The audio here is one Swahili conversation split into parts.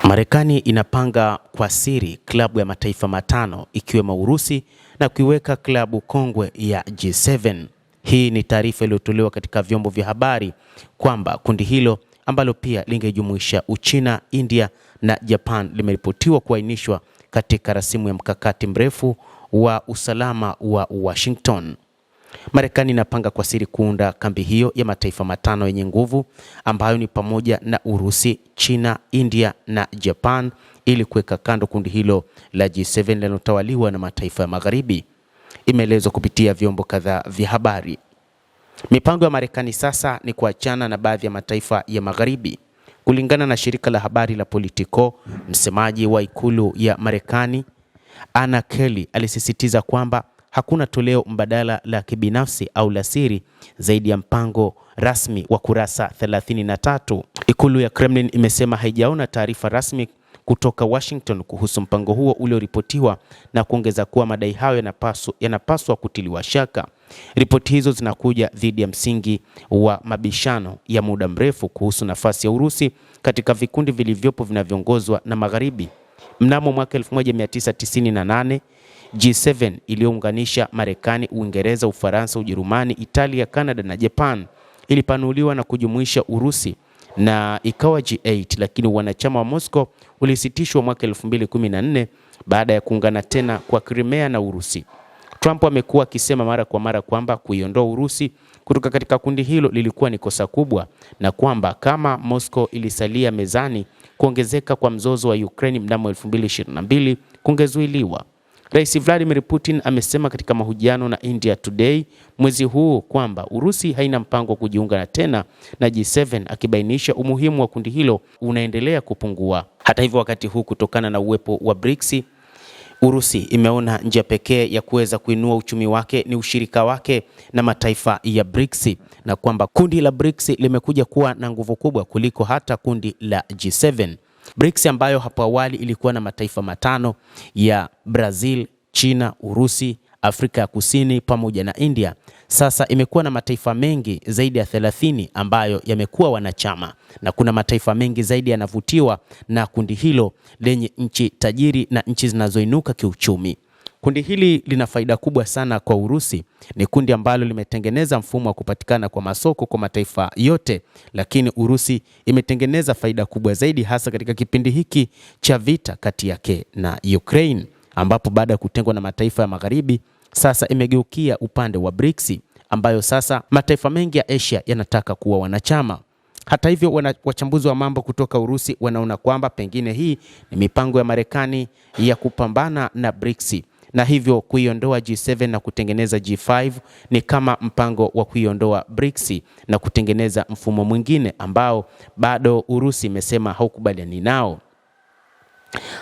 Marekani inapanga kwa siri klabu ya mataifa matano ikiwemo Urusi na kuiweka klabu kongwe ya G7. Hii ni taarifa iliyotolewa katika vyombo vya habari kwamba kundi hilo ambalo pia lingejumuisha Uchina, India na Japan limeripotiwa kuainishwa katika rasimu ya mkakati mrefu wa usalama wa Washington. Marekani inapanga kwa siri kuunda kambi hiyo ya mataifa matano yenye nguvu ambayo ni pamoja na Urusi, China, India na Japan ili kuweka kando kundi hilo la G7 linalotawaliwa na mataifa ya Magharibi, imeelezwa kupitia vyombo kadhaa vya habari. Mipango ya Marekani sasa ni kuachana na baadhi ya mataifa ya Magharibi. Kulingana na shirika la habari la Politico, msemaji wa ikulu ya Marekani Anna Kelly alisisitiza kwamba hakuna toleo mbadala la kibinafsi au la siri zaidi ya mpango rasmi wa kurasa 33. Ikulu ya Kremlin imesema haijaona taarifa rasmi kutoka Washington kuhusu mpango huo ulioripotiwa na kuongeza kuwa madai hayo yanapaswa kutiliwa shaka. Ripoti hizo zinakuja dhidi ya msingi wa mabishano ya muda mrefu kuhusu nafasi ya Urusi katika vikundi vilivyopo vinavyoongozwa na Magharibi. Mnamo mwaka 1998, G7 iliyounganisha Marekani, Uingereza, Ufaransa, Ujerumani, Italia, Canada na Japan ilipanuliwa na kujumuisha Urusi na ikawa G8, lakini wanachama wa Moscow ulisitishwa mwaka 2014 baada ya kuungana tena kwa Crimea na Urusi. Trump amekuwa akisema mara kwa mara kwamba kuiondoa Urusi kutoka katika kundi hilo lilikuwa ni kosa kubwa na kwamba kama Moscow ilisalia mezani, kuongezeka kwa mzozo wa Ukraine mnamo 2022 kungezuiliwa. Rais Vladimir Putin amesema katika mahojiano na India Today mwezi huu kwamba Urusi haina mpango wa kujiunga tena na G7, akibainisha umuhimu wa kundi hilo unaendelea kupungua. Hata hivyo, wakati huu kutokana na uwepo wa BRICS, Urusi imeona njia pekee ya kuweza kuinua uchumi wake ni ushirika wake na mataifa ya BRICS, na kwamba kundi la BRICS limekuja kuwa na nguvu kubwa kuliko hata kundi la G7. BRICS ambayo hapo awali ilikuwa na mataifa matano ya Brazil, China, Urusi, Afrika ya Kusini pamoja na India, sasa imekuwa na mataifa mengi zaidi ya 30 ambayo yamekuwa wanachama, na kuna mataifa mengi zaidi yanavutiwa na kundi hilo lenye nchi tajiri na nchi zinazoinuka kiuchumi. Kundi hili lina faida kubwa sana kwa Urusi. Ni kundi ambalo limetengeneza mfumo wa kupatikana kwa masoko kwa mataifa yote, lakini Urusi imetengeneza faida kubwa zaidi hasa katika kipindi hiki cha vita kati yake na Ukraine, ambapo baada ya kutengwa na mataifa ya Magharibi sasa imegeukia upande wa BRICS, ambayo sasa mataifa mengi ya Asia yanataka kuwa wanachama. Hata hivyo, wachambuzi wa mambo kutoka Urusi wanaona kwamba pengine hii ni mipango ya Marekani ya kupambana na BRICS, na hivyo kuiondoa G7 na kutengeneza G5 ni kama mpango wa kuiondoa BRICS na kutengeneza mfumo mwingine ambao bado Urusi imesema haukubaliani nao.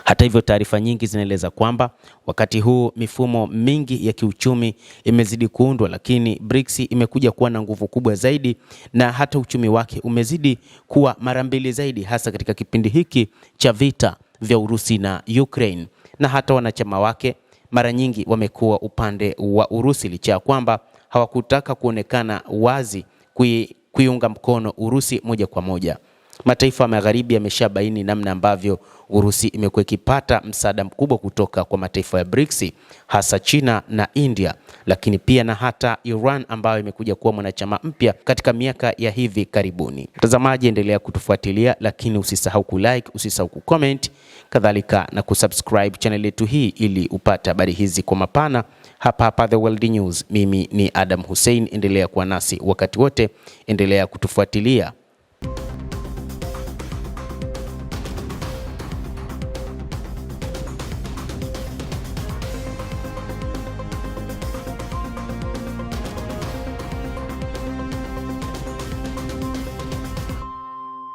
Hata hivyo, taarifa nyingi zinaeleza kwamba wakati huu mifumo mingi ya kiuchumi imezidi kuundwa, lakini BRICS imekuja kuwa na nguvu kubwa zaidi na hata uchumi wake umezidi kuwa mara mbili zaidi, hasa katika kipindi hiki cha vita vya Urusi na Ukraine. Na hata wanachama wake mara nyingi wamekuwa upande wa Urusi, licha ya kwamba hawakutaka kuonekana wazi kuiunga mkono Urusi moja kwa moja. Mataifa ya Magharibi yameshabaini namna ambavyo Urusi imekuwa ikipata msaada mkubwa kutoka kwa mataifa ya BRICS, hasa China na India, lakini pia na hata Iran ambayo imekuja kuwa mwanachama mpya katika miaka ya hivi karibuni. Mtazamaji, endelea kutufuatilia, lakini usisahau kulike, usisahau kucomment, kadhalika na kusubscribe channel yetu hii ili upate habari hizi kwa mapana hapa The World News. Mimi ni Adam Hussein, endelea kuwa nasi wakati wote, endelea kutufuatilia.